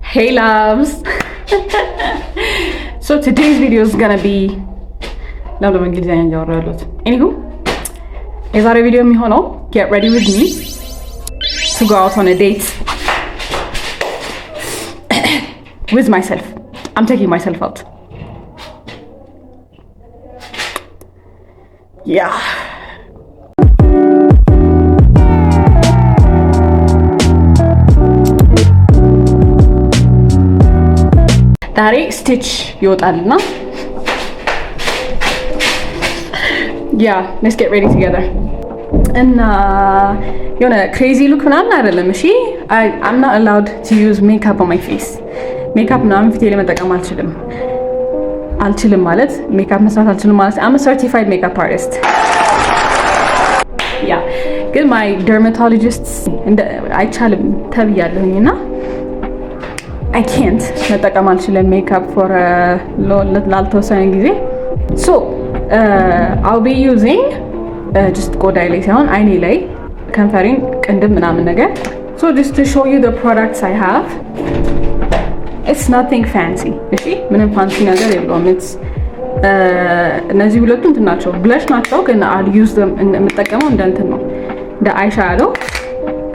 Hey loves! So today's video is gonna be Anywho, የዛሬ ቪዲዮ የሚሆነው get ready with me to go out on a date with myself. I'm taking myself out. Yeah. ዛሬ ስቲች ይወጣልና yeah, let's get ready together. እና የሆነ crazy look ምናምን አይደለም እሺ I'm not allowed to use makeup on my face. ሜካፕ ምናምን ፊቴ ላይ መጠቀም አልችልም ማለት ሜካፕ መስራት አልችልም ማለት I'm a certified makeup artist. Yeah, ግን my dermatologist አይቻልም ተብያለሁኝና I can't መጠቀም አልችልም ሜካፕ for ላልተወሰነ ጊዜ. So I'll be using just ቆዳዬ ላይ ሳይሆን አይኔ ላይ ከንፈሬን ቅንድም ምናምን ነገር. So just to show you the products I have. It's nothing fancy. እሺ ምንም ፋንሲ ነገር የለውም. It's እነዚህ ሁለቱ እንትን ናቸው ብለሽ ናቸው ግን I'll use them የምጠቀመው እንደ እንትን ነው እንደ አይሻዶ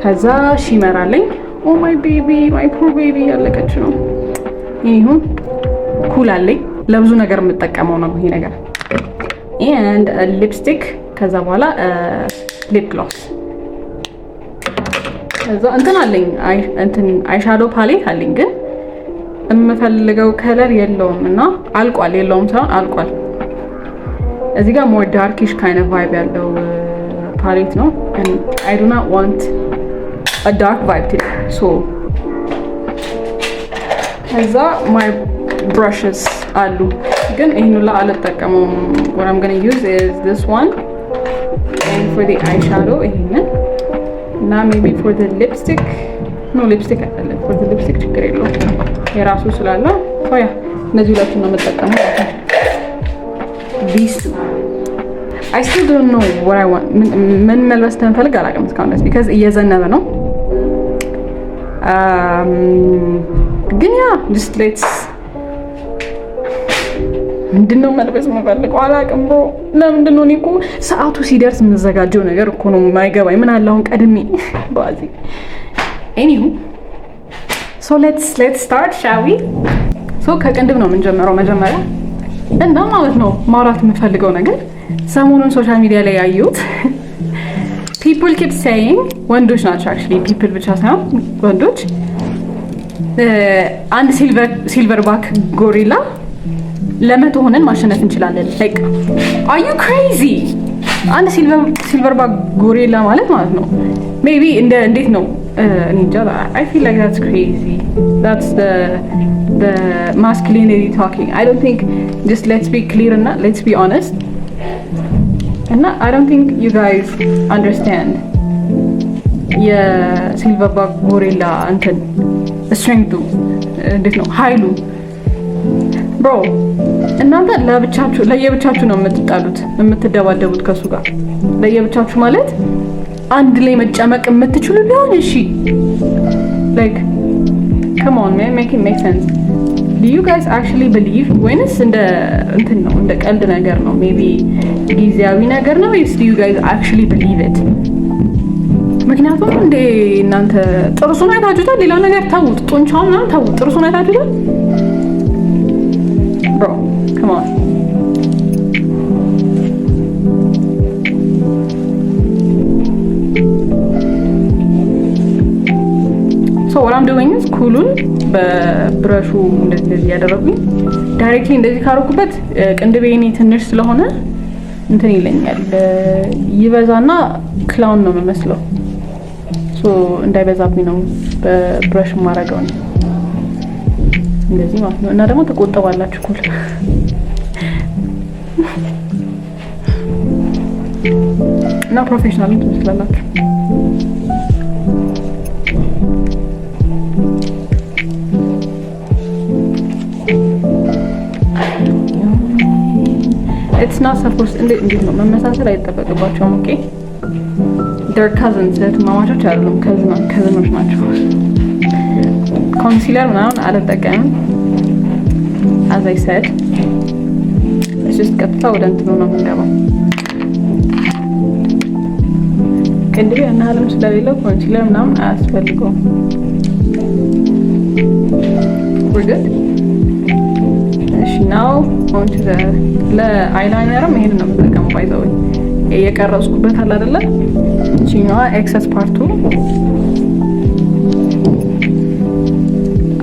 ከዛ ሺመር አለኝ. Oh my baby, my poor baby ያለቀች ነው. ይሁን ኩል አለኝ ለብዙ ነገር የምጠቀመው ነው ይሄ ነገር. And a lipstick ከዛ በኋላ lip gloss ከዛ እንትን አለኝ እንትን አይሻዶ ፓሌት አለኝ ግን የምፈልገው ከለር የለውም እና አልቋል የለውም ሳይሆን አልቋል እዚህ ጋር more darkish kind of vibe ያለው ፓሌት ነው and I do not want a dark vibe today. So ከዛ my brushes አሉ ግን ይሄን ሁላ አልጠቀመውም. What I'm going to use is this one and for the eyeshadow ይሄንን እና maybe for the lipstick no lipstick አይደለም for the lipstick ችግር የለውም የራሱ ስላለ so yeah እነዚህ ሁለቱን ነው የምጠቀመው. These two I still don't know what I want ምን መልበስ እንደምፈልግ አላውቅም እስካሁን ድረስ because እየዘነበ ነው. ግን ያ just let's ምንድነው መልበስ የምፈልገው አላውቅም bro ለምንድነው እኔ እኮ ሰዓቱ ሲደርስ የምዘጋጀው ነገር እኮ ነው የማይገባኝ ምን አለ አሁን ቀድሜ ባዚ anywho so let's start shall we so ከቅንድብ ነው የምንጀምረው መጀመሪያ እና ማለት ነው ማውራት የምፈልገው ነገር ሰሞኑን ሶሻል ሚዲያ ላይ ያዩት people keep saying ወንዶች ናቸው actually people ብቻ ሳይሆን ወንዶች አንድ ሲልቨር ባክ ጎሪላ ለመቶ ሆነን ማሸነፍ እንችላለን. like are you crazy አንድ ሲልቨር ባክ ጎሪላ ማለት ነው maybe እንዴት ነው እኔ እንጃ I feel like that's crazy. That's the masculinity talking. I don't think just let's be clear and let's be honest. And I don't think you guys understand የሲልቨር ባክ ጎሪላ እንትን strength እንዴት ነው ኃይሉ bro እናንተ ለየብቻችሁ ነው የምትጣሉት የምትደባደቡት ከሱ ጋር ለየብቻችሁ ማለት አንድ ላይ መጨመቅ የምትችሉ ቢሆን እሺ like come on man make it make sense. Do you guys actually believe ወይንስ እንደ እንትን ነው እንደ ቀልድ ነገር ነው maybe ጊዜያዊ ነገር ነው ወይስ do you guys actually believe it? ምክንያቱም እንደ እናንተ ጥርሱን አይታችሁታል ሌላ ነገር ታውት ጡንቻውን ምናምን ታውት ጥርሱን አይታችሁታል bro come on so what I'm doing is ኩሉን በብረሹ እንደዚህ ያደረጉኝ ዳይሬክትሊ እንደዚህ ካረኩበት ቅንድቤኔ ትንሽ ስለሆነ እንትን ይለኛል ይበዛና ክላውን ነው የምመስለው so እንዳይበዛብኝ ነው በብረሽ ማረጋው እንደዚህ ማለት ነው እና ደግሞ ተቆጠባላችሁ ኩል እና ፕሮፌሽናል ትመስላላችሁ it's not supposed እንዴት ነው መመሳሰል አይጠበቅባቸውም ኦኬ they're cousins ማማቾች አይደሉም ከዝኖች ናቸው ኮንሲለር ምናምን አልጠቀምም። as I said just ቀጥታ ወደ እንትኑ ነው የምንገባው። ቅንድቤ እና አለም ስለሌለው ኮንሲለር ምናምን አያስፈልገውም። we're good። እሺ now on to the ለአይላይነርም ይሄን ነው የምጠቀመው። ባይዘው የቀረጽኩበት አለ አይደለ? እቺኛዋ ኤክሰስ ፓርቱ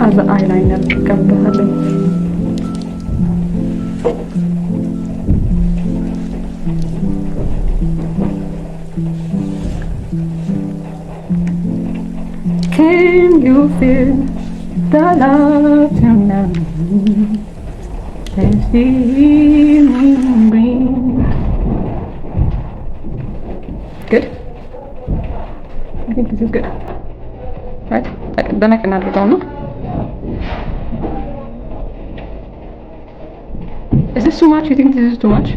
as eyeliner ተቀምጣለሁ። Can you feel the love tonight? As the evening brings. Good? I think this is good. Right? Then I can add it on. Is this too much? You think this is too much?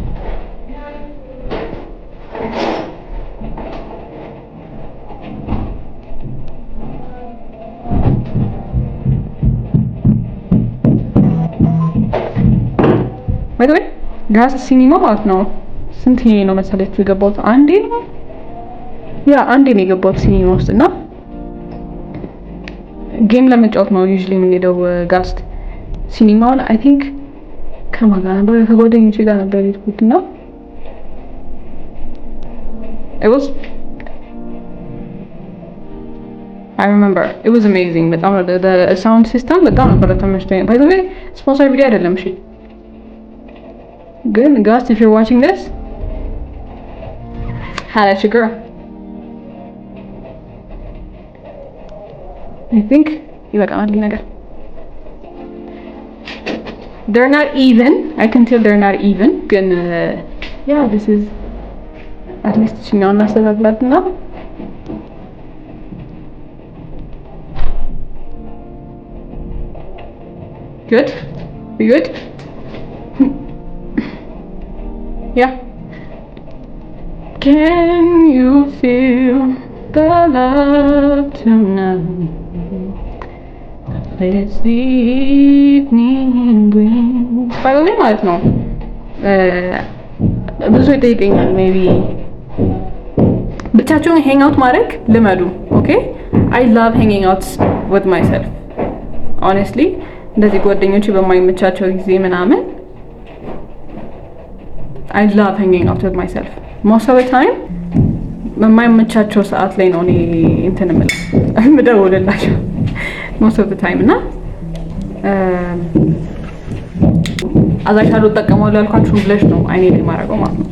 By the way, ጋዝ ሲኒማ ማለት ነው። ስንት ነው መሰለኝ የገባሁት? አንዴ ነው የገባሁት ሲኒማ ውስጥ እና ጌም ለመጫወት ነው ዩዥሊ የምንሄደው ጋዝ ሲኒማውን አይ ቲንክ ከማን ጋር ነበር? ከጓደኞቼ ጋር ነበር የሄድኩት እና I remember it was amazing። በጣም the sound system በጣም ነበር ተመችቶኝ። by the way ስፖንሰር ቪዲዮ አይደለም እሺ፣ ግን guys if you're watching this holla at your girl። I think ይበቃናል ይሄ ነገር። They're not even. I can tell they're not even. ግን yeah, this is at least እኛውን እናስተካክላትና good. We good? Yeah. Can you feel the love tonight? Let's the evening brings. By the way, ማለት ነው ብዙ ይጠይቀኛል ሜቢ ብቻችሁን hang out ማድረግ ልመዱ። ኦኬ I love hanging out with myself honestly። እንደዚህ ጓደኞቼ በማይመቻቸው ጊዜ ምናምን I love hanging out with myself most of the time። በማይመቻቸው ሰዓት ላይ ነው እኔ እንትን የምደውልላቸው most of the time እና አዛሻሉ ተጠቀመው ያልኳችሁ ብለሽ ነው አይኔ ላይ ማረገው ማለት ነው።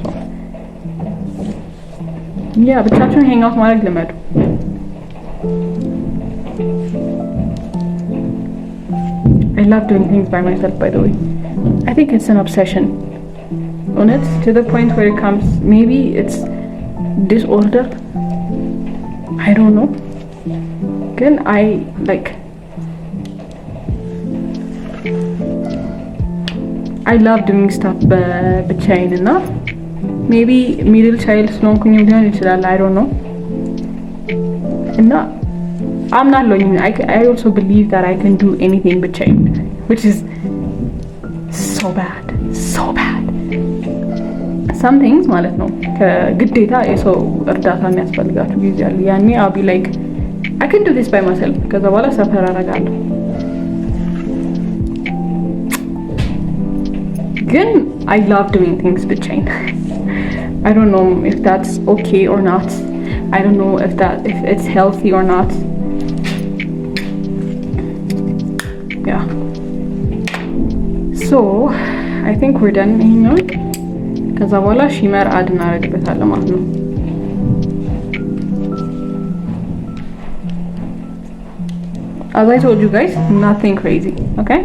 ያ ብቻችሁን hang out ማድረግ ልመዱ። I love doing things by myself by the way. I think it's an obsession on it to the point where it comes maybe it's disorder. I don't know. Again I like I love doing stuff ብቻዬን እና maybe middle child ስለሆንኩኝም ሊሆን ይችላል I don't know እና አምናለሁኝ I also believe that I can do anything ብቻዬን which is so bad some things ማለት ነው ከግዴታ የሰው እርዳታ የሚያስፈልጋችሁ ጊዜ አለ ያኔ I'll be like I can do this by myself ከዛ በኋላ ሰፈር አደርጋለሁ ግን I love doing things ብቻዬን I don't know if that's okay or not. I don't know if it's healthy or not. Yeah. So I think we're done ይሄኛው ከዛ በኋላ ሺመር አድ እናደርግበታለን ማለት ነው። As I told you guys, nothing crazy, okay?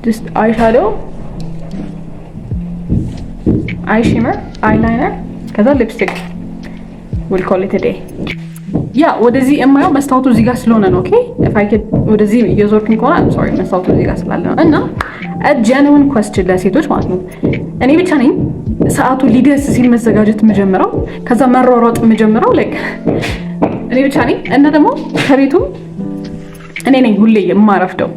Just eyeshadow, eye shimmer, eyeliner, ከዛ ሊፕስቲክ we'll call it a day. ያ ወደዚህ የማየው መስታወቱ እዚህ ጋር ስለሆነ ነው። ኦኬ if I could ወደዚህ እየዞርኩኝ ከሆነ I'm sorry መስታወቱ እዚህ ጋር ስላለ ነው። እና a genuine question ለሴቶች ማለት ነው እኔ ብቻ ነኝ ሰዓቱ ሊደርስ ሲል መዘጋጀት የምጀምረው ከዛ መሯሯጥ የምጀምረው like እኔ ብቻ ነኝ እና ደግሞ ከቤቱ እኔ ነኝ ሁሌ የማረፍደው።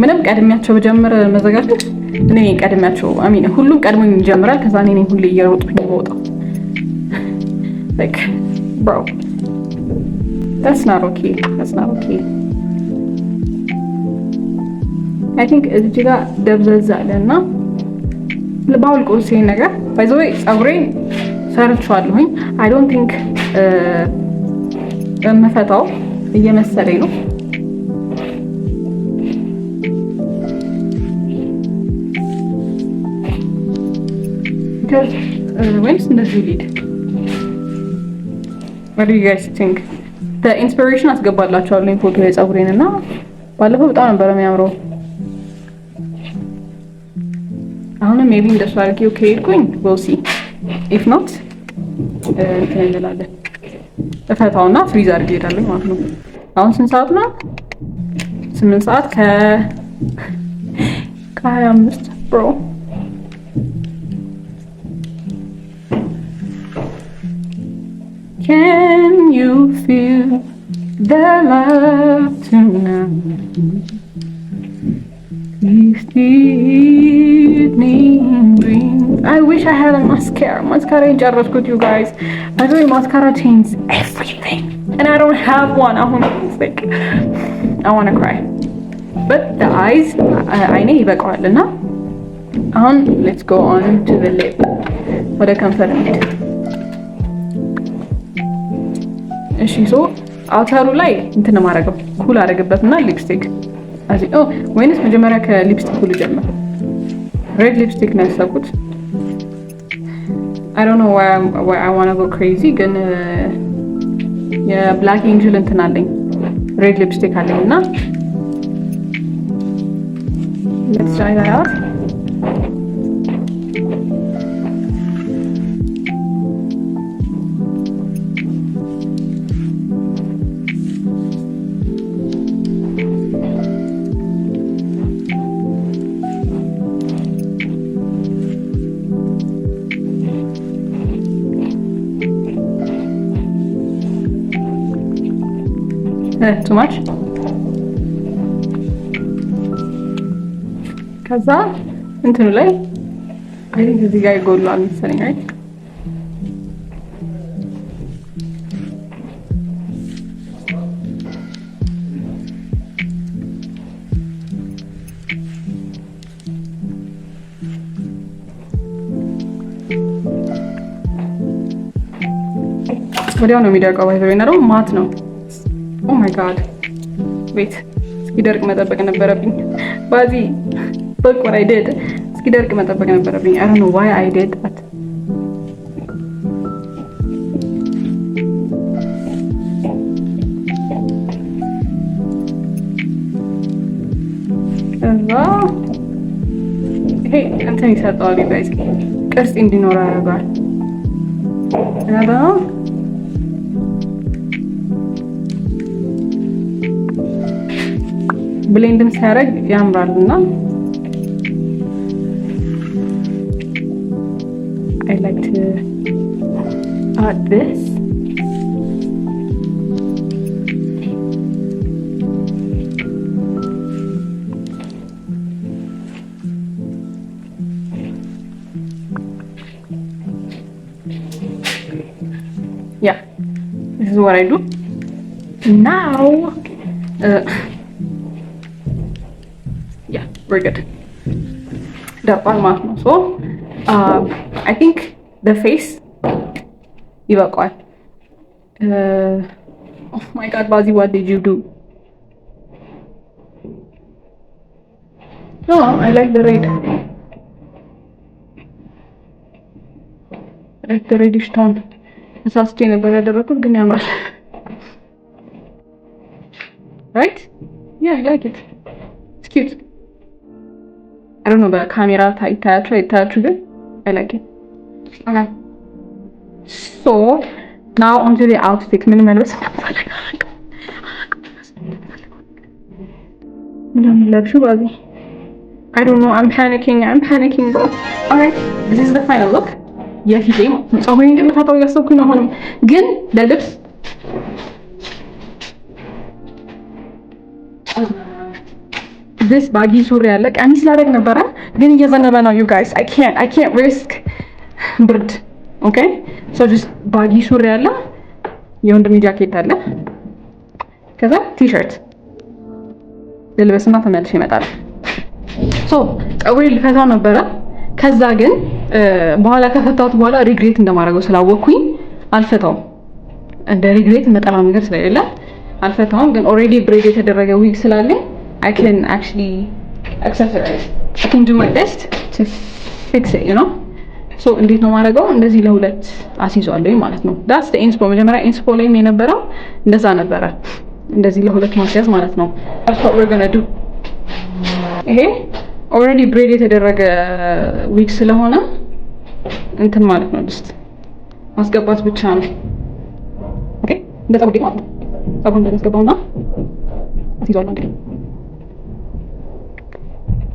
ምንም ቀድሚያቸው በጀምር መዘጋጀት እኔ ነኝ ቀድሚያቸው። አሚን ሁሉም ቀድሞኝ ይጀምራል። ከዛ እኔ ነኝ ሁሌ እየሮጥኩኝ የምወጣው። like bro that's not okay. I think እዚህ ጋር ደብዘዝ አለና ለባውልቆ ሲይ ነገር by the way ፀጉሬን ሰርቻለሁኝ። I don't think መፈታው እየመሰለኝ ነው። because ወይስ እንደዚህ ሊድ what do you guys think? the inspiration አስገባላችኋለሁ ፎቶ የፀጉሬን እና ባለፈው በጣም ነበር የሚያምረው። አሁን ሜቢ እንደሱ አድርጌው ከሄድኩኝ we'll see if not እንትን እንላለን እፈታውና ፍሪዝ አድርጌ እሄዳለሁ ማለት ነው። አሁን ስንት ሰዓት ነው? 8 ሰዓት ከ25 bro can you feel the love tonight? These evening dreams. I wish I had a mascara. Mascara in ጨረስኩት you guys. I know mascara changes everything, and I don't have one. It's like I want to cry. But the eyes, አይኔ ይበቃዋልና አሁን let's go on to the lip. ወደ ከንፈር እንሂድ። እሺ ሶ አውተሩ ላይ እንትን ማረገው ኩል አረግበትና ሊፕስቲክ አዚ ወይንስ መጀመሪያ ከሊፕስቲክ ልጀምር? ሬድ ሊፕስቲክ ነው ያሰብኩት። I don't know why I want to go crazy ግን የብላክ ኤንጅል እንትን አለኝ ሬድ ሊፕስቲክ አለኝና let's try that out. Too much? ከዛ እንትኑ ላይ አይ እዚህ ጋር ይጎላል መሰለኝ አይደል? ወዲያው ነው የሚደርቀው። ባይዘው ነው ማት ነው። ኦ ማይ ጋድ ዌት እስኪደርቅ መጠበቅ ነበረብኝ። ባዚ look what I did. እስኪደርቅ መጠበቅ ነበረብኝ። I don't know why I did that. ከዛ ይሄ እንትን ይሰጠዋል ጋይስ ቅርጽ እንዲኖረው ያደርጋል። እና ደግሞ ብሌንድም ሲያደርግ ያምራልና I like to add this. Yeah, this is what I do now. Yeah, we're good. ደርቋል ማለት ነው። So I think the face ይበቃዋል። Oh my god, Bazi, what did you do? No, I like the red. I like the reddish tone. ተሳስቼ ነበር ያደረኩት ግን ያምራል። Right? Yeah, I like it. It's cute. I don't know about camera ታያችሁ ግን I like it. Okay. So now onto the outfit. ምን መልበስ ምን ለብሹ ባዚ I don't know. I'm panicking. Alright, this is the final look. የፊቴ ፀጉሬን እንደምታጠው እያሰብኩኝ ነው። አሁንም ግን ለልብስ this ባጊ ሱሪ ያለ ቀሚስ ላደርግ ነበረ ግን እየዘነበ ነው you guys I can't risk ብርድ ኦኬ so just ባጊ ሱሪ ያለ የወንድሜ ጃኬት አለ ከዛ ቲሸርት ልልበስና ተመልሼ እመጣለሁ ሶ ፀጉሬ ልፈታው ነበረ ከዛ ግን በኋላ ከፈታሁት በኋላ ሪግሬት እንደማደርገው ስላወቅኩኝ አልፈታውም እንደ ሪግሬት መጠላው ነገር ስለሌለ አልፈታውም ግን ኦልሬዲ ብሬድ የተደረገ ዊግ ስላለኝ I can actually accessorize I can do my best to fix it you know so እንዴት ነው ማድረገው እንደዚህ ለሁለት አስይዟለሁ ማለት ነው that's the inspo መጀመሪያ ኢንስፖ ላይ የነበረው እንደዛ ነበረ እንደዚህ ለሁለት ማስያዝ ማለት ነው that's what we're going to do ይሄ ኦልሬዲ ብሬድ የተደረገ ዊግ ስለሆነ እንትን ማለት ነው just ማስገባት ብቻ ነው ኦኬ እንደዛ ወዲህ ማለት ነው ፀጉሩን እንደማስገባውና አስይዟለሁ እንግዲህ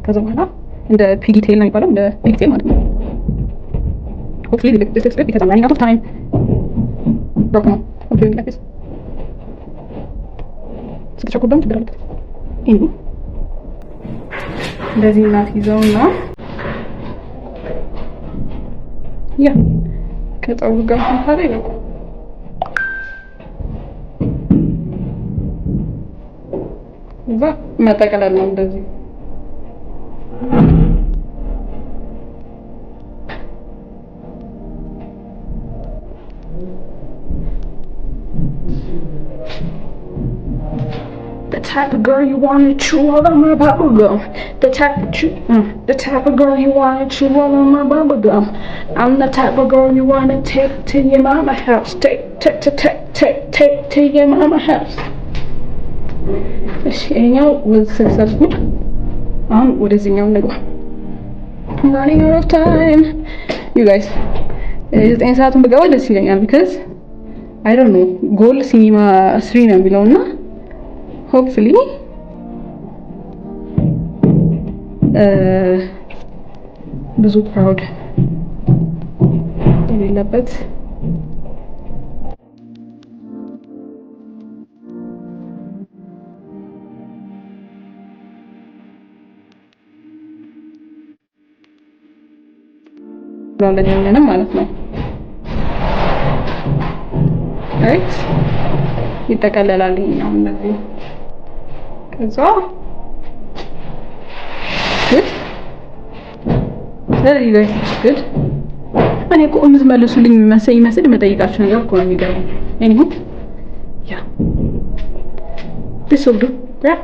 ከዛ በኋላ እንደ ፒጊ ቴል ነው የሚባለው እንደ ፒጊ ቴል ማለት ነው hopefully this looks good because I'm running out of time broke now I'm doing like this ስትቸኩል ደግሞ ችግር አለበት እንደዚህ እናት ይዘውና ያ ከፀጉሩ ጋር ታዲያ ይበቃ እዛ መጠቅለል ነው እንደዚህ The type of girl you wanna chew all on my bubble gum. The type of girl you wanna chew all on my bubble gum. I'm the type of girl you wanna take to your mama house. Take to your mama house. ይሄኛው was successful. ወደዚህኛው እንግባ. I'm running out of time. You guys, 9 ሰዓቱን ብገባ ደስ ይለኛል because I don't know ጎል ሲኒማ 3 ነው የሚለውና hopefully ብዙ crowd የሌለበት ለለንም ማለት ነው right ይጠቀለላል ይሄኛው እንደዚህ ከዛ good very very good እኔ እኮ የምትመልሱልኝ ይመስል መጠይቃችሁ ነገር እኮ ነው የሚገርመው anyway yeah this will do yeah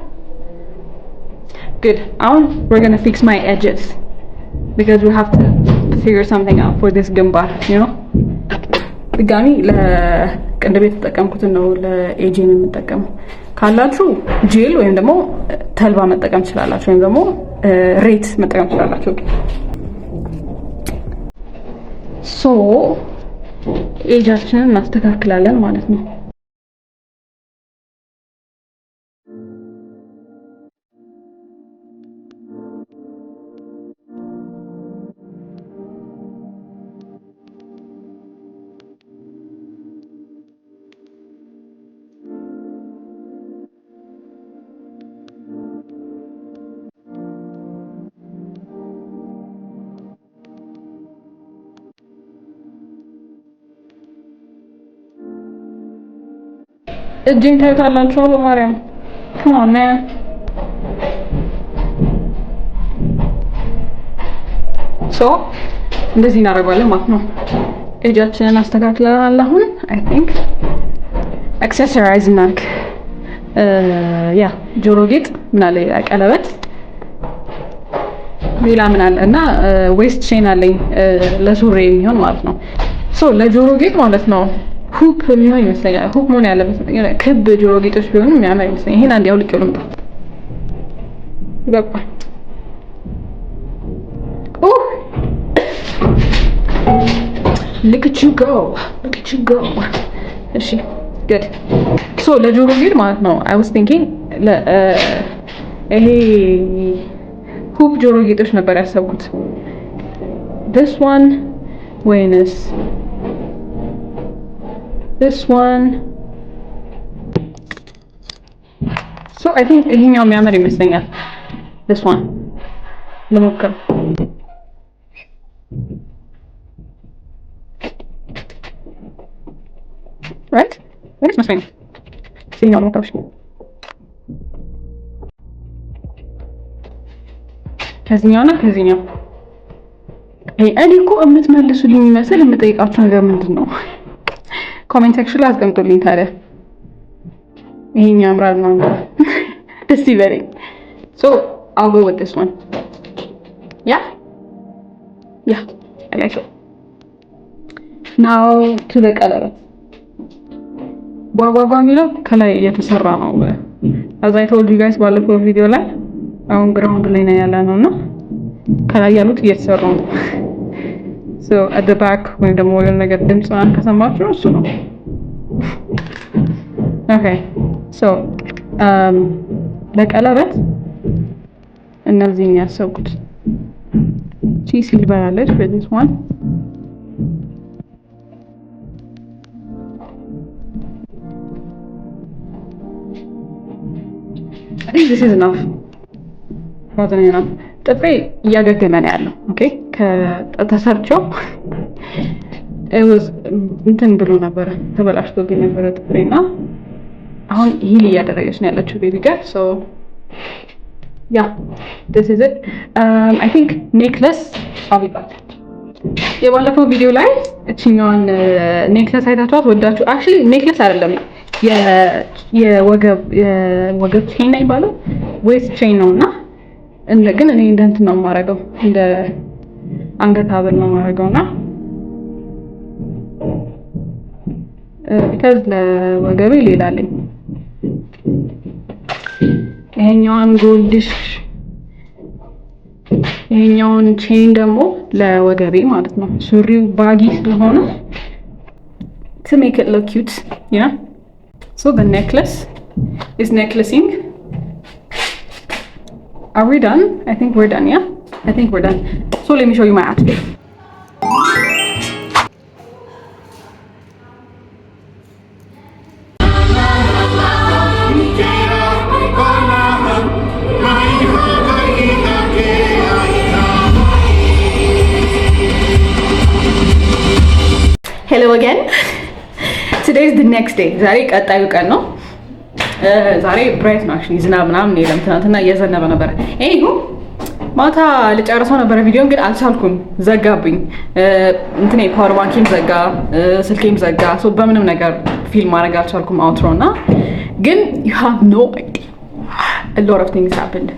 good now we're going to fix my edges because we have to figure something out for this ግንባር you know ድጋሚ ለቅንድቤ ተጠቀምኩትን ነው ለኤጂን የምጠቀመው ካላችሁ ጄል ወይም ደግሞ ተልባ መጠቀም ትችላላችሁ ወይም ደግሞ ሬት መጠቀም ትችላላችሁ ሶ ኤጃችንን እናስተካክላለን ማለት ነው እጅን ታዩታላችሁ በማርያም come on man so እንደዚህ እናደርጋለን ማለት ነው እጃችንን አስተካክለናል አሁን I think accessorize እናድርግ ያ ጆሮ ጌጥ ምን አለ ቀለበት ሌላ ምን አለ እና ዌስት ቼን አለኝ ለሱሪ የሚሆን ማለት ነው so ለጆሮ ጌጥ ማለት ነው ሁፕ የሚሆን ይመስለኛል ሁፕ ምን ያለበት ክብ ጆሮ ጌጦች ቢሆኑ የሚያምር ይመስለኛል ይሄን አንድ ያውልቀው ልምጣ ይበቃ look at you go እሺ good so ለጆሮ ጌጥ ማለት ነው I was thinking ይሄ ሁፕ ጆሮ ጌጦች ነበር ያሰብኩት this one ወይንስ this one so I think ይሄኛው የሚያምር ይመስለኛል this one ልሞክር right ወይስ መስሎኝ ሲኛው ነው ታውሽ ከዚህኛውና ከዚህኛው እኔ እኮ የምትመልሱልኝ ይመስል የምጠይቃችሁ ነገር ምንድን ነው? ኮሜንት ሴክሽን ላይ አስቀምጡልኝ። ታዲያ ይሄኛው ያምራል ነው ደስ ይበለኝ። So I'll go with this one. Yeah, I like it. Now to the ቀለበት ዋጓጓ የሚለው ከላይ የተሰራ ነው። as I told you guys ባለፈው ቪዲዮ ላይ አሁን ግራውንድ ላይ ነው ያለነው እና ከላይ ያሉት እየተሰሩ ነው። so at the back ወይ ደግሞ የሆነ ነገር ድምጽ ከሰማችሁ እሱ ነው። okay so ለቀለበት እነዚህን ያሰብኩት ቺ ሲልቨር አለች በዚህ one I think this is enough. ዋዘን ነው ጥፍሬ እያገገመ ነው ያለው። ኦኬ ከተሰርቸው it was እንትን ብሎ ነበር ተበላሽቶብኝ ነበር ጥፍሬና አሁን ሂል እያደረገች ነው ያለችው ቤቢ ጋር so yeah this is it. I think necklace አብይባት የባለፈው ቪዲዮ ላይ እቺኛውን ኔክለስ አይታችኋት ወዳችሁ actually ኔክለስ አይደለም የወገብ ቼን ነው የሚባለው ዌስት ቼን ነውና ግን እኔ እንደ እንትን ነው የማደርገው እንደ አንገት ሀብል ነው የማደርገውና because ለወገቤ ሌላ አለኝ ይሄኛውን ጎልድሽ ይሄኛውን ቼን ደግሞ ለወገቤ ማለት ነው ሱሪው ባጊ ስለሆነ to make it look cute you know. So the necklace is necklacing. Are we done? I think we're done, yeah? I think we're done. So let me show you my outfit. Hello again. Today is the next day. ዛሬ ቀጣዩ ቀን ነው። ዛሬ ብራይት ነው actually ዝናብ ምናምን የለም። ትናንትና እየዘነበ ነበር። ማታ ልጨርሰው ነበር ቪዲዮን ግን አልቻልኩም፣ ዘጋብኝ። እንትኔ ፓወር ባንኪም ዘጋ፣ ስልኬም ዘጋ። ሶ በምንም ነገር ፊልም ማድረግ አልቻልኩም አውትሮ እና ግን you have no idea. A lot of things happened.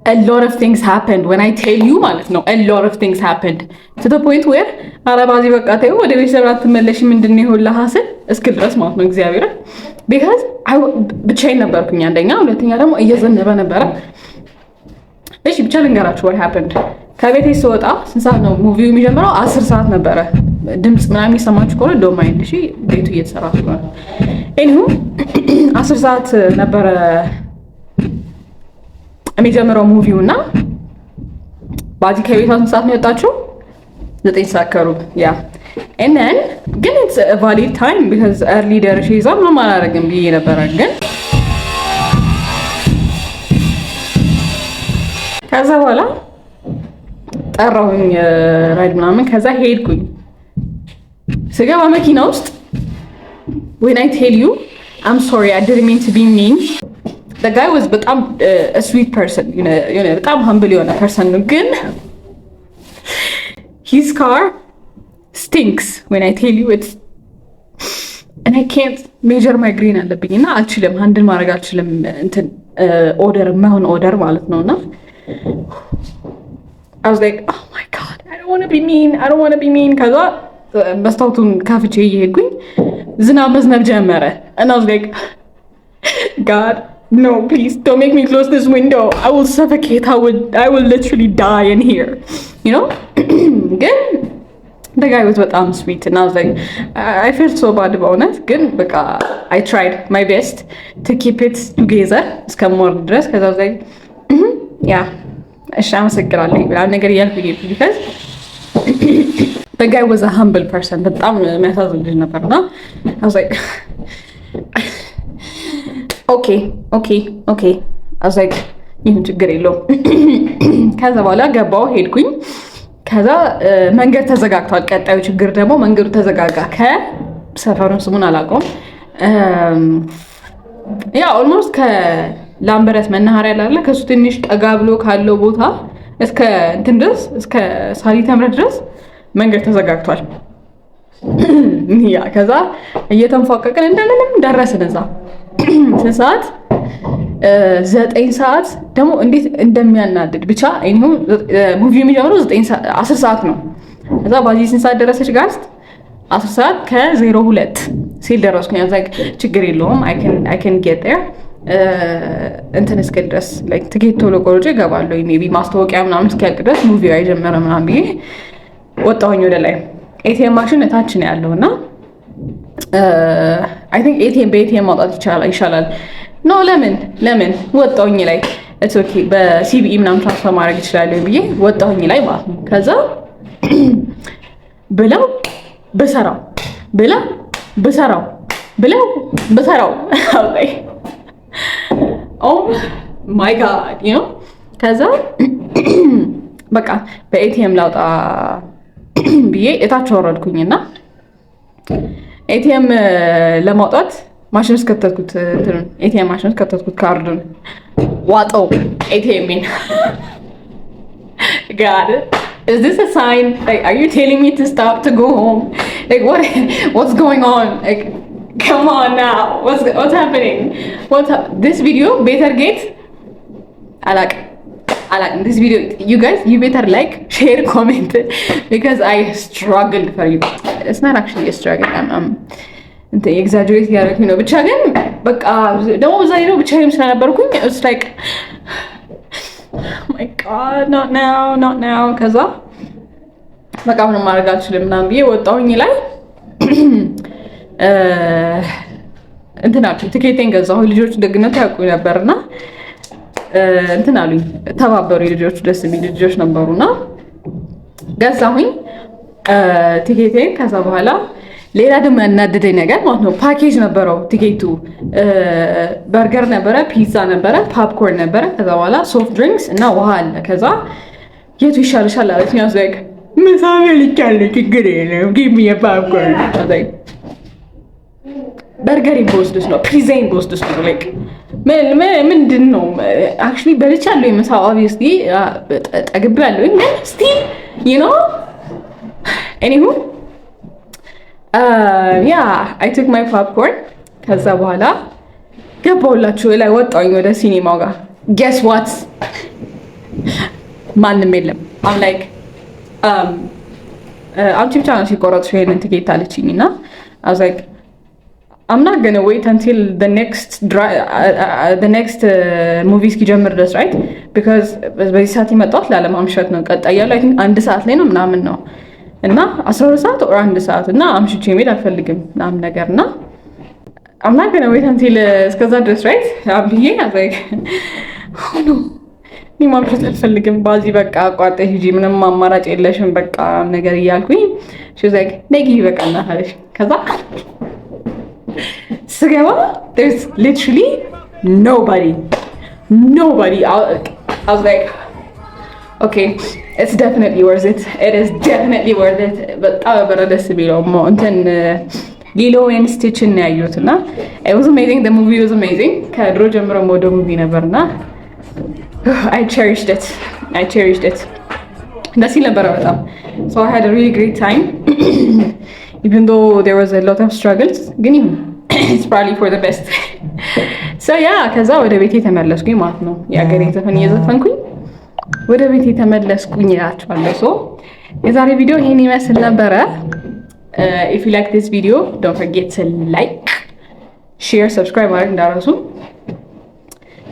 A lot of things happened when I tell you ማለት ነው a lot of things happened to the point where አረባዚ በቃ ተይው ወደ ቤተሰብ አትመለሽ ምንድነው ይሁላ ሐሰን እስክል ድረስ ማለት ነው እግዚአብሔር because ብቻዬን ነበርኩኝ አንደኛ ሁለተኛ ደግሞ እየዘነበ ነበረ እሺ ብቻ ልንገራችሁ what happened ከቤቴ ስወጣ ስንት ሰዓት ነው ሙቪው የሚጀምረው 10 ሰዓት ነበረ ድምጽ ምናምን ይሰማችሁ ከሆነ ዶንት ማይንድ እሺ ቤቱ እየተሰራ ስለሆነ anyway 10 ሰዓት ነበረ የሚጀምረው ሙቪው እና ባዚ ከቤቷ ስንት ሰዓት ነው የወጣችው 9 ሰዓት ከሩብ ያ and then ግን it's a valid time because early ደርሼ ይዛ ምንም አላደርግም ብዬ ነበረ ግን ከዛ በኋላ ጠራሁኝ ራይድ ምናምን ከዛ ሄድኩኝ ስገባ መኪና ውስጥ when I tell you I'm sorry I didn't mean to be mean the guy was በጣም a sweet person you know በጣም humble የሆነ person ነው ግን his car stinks when I tell you it's and I can't measure my green አለብኝና አልችልም ሃንድል ማድረግ አልችልም እንትን ኦርደር ማሆን ኦርደር ማለት ነውና I was like oh my god I don't want to be mean ከዛ መስታወቱን ካፍቼ እየሄድኩኝ ዝናብ መዝነብ ጀመረ and I was like god no please don't make me close this window I will suffocate I will literally die in here you know ግን the guy was በጣም sweet and I was like I felt so bad about it ግን በቃ I tried my best to keep it together እስከሞር ድረስ ከዛ I was like yeah እሺ አመሰግናለሁ ብላን ነገር ያልኩኝ because the guy was a humble person በጣም የሚያሳዝን ልጅ ነበርና I was like okay I was like ይሁን ችግር የለውም። ከዛ በኋላ ገባው ሄድኩኝ። ከዛ መንገድ ተዘጋግቷል። ቀጣዩ ችግር ደግሞ መንገዱ ተዘጋጋ። ከሰፈሩን ስሙን አላውቀውም። ያ ኦልሞስት ከላምበረት መናኸሪያ ላለ ከሱ ትንሽ ጠጋ ብሎ ካለው ቦታ እስከ እንትን ድረስ እስከ ሳሊተ ምሕረት ድረስ መንገድ ተዘጋግቷል። ያ ከዛ እየተንፏቀቅን እንደምንም ደረስን እዛ። ስንት ሰዓት? 9 ሰዓት ደግሞ እንዴት እንደሚያናድድ ብቻ አይሁን። ሙቪው የሚጀምረው 10 ሰዓት ነው። ከዛ ባዚ ስንት ሰዓት ደረሰች ጋስት? 10 ሰዓት ከ02 ሲል ደረስኩኝ። ያዛግ ችግር የለውም I can get there እንትን እስክል ድረስ ላይክ ትኬት ቶሎ ቆርጬ እገባለሁ ሜቢ ማስታወቂያ ምናምን እስኪያልቅ ድረስ ሙቪው አይጀመረም ምናምን ብዬ ወጣሁኝ ወደ ላይ። ኤቲኤም ማሽን እታች ነው ያለው እና አይ ቲንክ ኤቲኤም በኤቲኤም ማውጣት ይሻላል። ኖ ለምን ወጣሁኝ ላይ ኢትስ ኦኬ በሲቢኢ ምናምን ትራንስፈር ማድረግ ይችላል ብዬ ወጣሁኝ ላይ ማለት ነው። ከዛ ብለው በሰራው ኦ ማይ ጋድ ዩ ኖ። ከዛ በቃ በኤቲኤም ላውጣ ብዬ እታች ወረድኩኝና ኤቲኤም ለማውጣት ማሽን ውስጥ ከተትኩት ኤቲኤም ማሽን ውስጥ ከተትኩት ካርዱን ዋጠው ኤቲኤምን። God, is this a sign? Like, are you telling me to stop to go home? Like, what's going on? Like, come on now, what's happening? This video better get I like this video. You guys, you better like, share, comment because I struggled for you. It's not actually a struggle. I'm exaggerate ያደረኩኝ ነው ብቻ ግን በቃ ደግሞ በዛ ነው ብቻ ስለነበርኩኝ it's like oh my god not now ከዛ በቃ ምንም ማድረግ አልችልም ምናምን ብዬ ወጣሁኝ ላይ እንትን አልኩኝ ትኬቴን ገዛሁ። ልጆቹ ደግነት ያውቁኝ ነበርና እንትን አሉኝ ተባበሩ። ልጆቹ ደስ የሚል ልጆች ነበሩና ገዛሁኝ ቲኬቴን። ከዛ በኋላ ሌላ ደግሞ ያናደደኝ ነገር ማለት ነው ፓኬጅ ነበረው ቲኬቱ። በርገር ነበረ፣ ፒዛ ነበረ፣ ፖፕኮርን ነበረ። ከዛ በኋላ ሶፍት ድሪንክስ እና ውሃ አለ። ከዛ የቱ ይሻልሻል አለች። ነው ዘግ ምሳሌ ልቻለ ችግር የለም ጊቭ ሚ ፖፕኮርን። ዘግ በርገር ቦስድስ ነው ፒዛን ቦስድስ ነው ላይክ ምንድን ነው አክቹሊ በልቻለሁ የምሳ ኦብቪየስሊ ጠግቤያለሁ ግን ስቲል ዩ ኖ ኤኒሁ I took my popcorn ከዛ በኋላ ገባሁላችሁ ላይ ወጣሁኝ ወደ ሲኒማው ጋር guess what ማንም የለም። I'm like አንቺ ብቻ ነሽ የቆረጥሽው ይሄንን ትኬት አለችኝና I was like I'm not gonna wait until the next movie እስኪጀምር ድረስ right because በዚህ ሰዓት የመጣሁት ላለማምሸት ነው። ቀጣይ ያለው I think 1 ሰዓት ላይ ነው ምናምን ነው እና 12 ሰዓት or 1 ሰዓት እና አምሽቼ መሄድ አልፈልግም ምናምን ነገርና I'm not gonna wait until እስከዛ ድረስ right አብዬ like oh no እኔ ማምሸት አልፈልግም ባዚ በቃ አቋርጠሽ ሂጂ ምንም አማራጭ የለሽም በቃ ነገር እያልኩኝ she was like ነጊ በቃ እናለሽ። ከዛ ስገባ there's literally nobody I was like okay it's definitely worth it. It is definitely worth it. በጣም በረደስ ቢለው እንትን ሊሎ ኤንድ ስቲች ነው ያዩትና it was amazing. The movie was amazing. ከድሮ ጀምሮ ወደ ሙቪ ነበርና I cherished it. ደስ ይል ነበር በጣም so I had a really great time even though there was a lot of struggles ግን it's probably for the best. So yeah ከዛ ወደ ቤቴ ተመለስኩኝ ማለት ነው። የአገሬ ዘፈን እየዘፈንኩኝ ወደ ቤቴ ተመለስኩኝ እላችኋለሁ። ሶ የዛሬ ቪዲዮ ይሄን ይመስል ነበረ። if you like this video don't forget to like, share, subscribe ማድረግ እንዳትረሱ።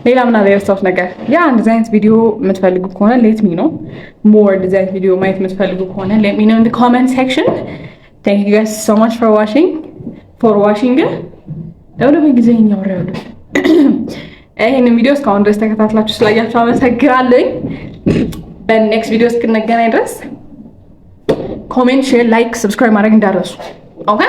ሌላ ምን አለ የረሳሁት ነገር እንደዚህ አይነት ቪዲዮ የምትፈልጉ ከሆነ let me know more እንደዚህ አይነት ቪዲዮ ማየት የምትፈልጉ ከሆነ let me know in the comment section. Thank you guys so much for watching ለወደ ጊዜ ያወራሉ ይሄንን ቪዲዮ እስካሁን ድረስ ተከታትላችሁ ስላያችሁ አመሰግናለሁ። በኔክስት ቪዲዮ እስክንገናኝ ድረስ ኮሜንት፣ ሼር፣ ላይክ፣ ሰብስክራይብ ማድረግ እንዳትረሱ። ኦኬ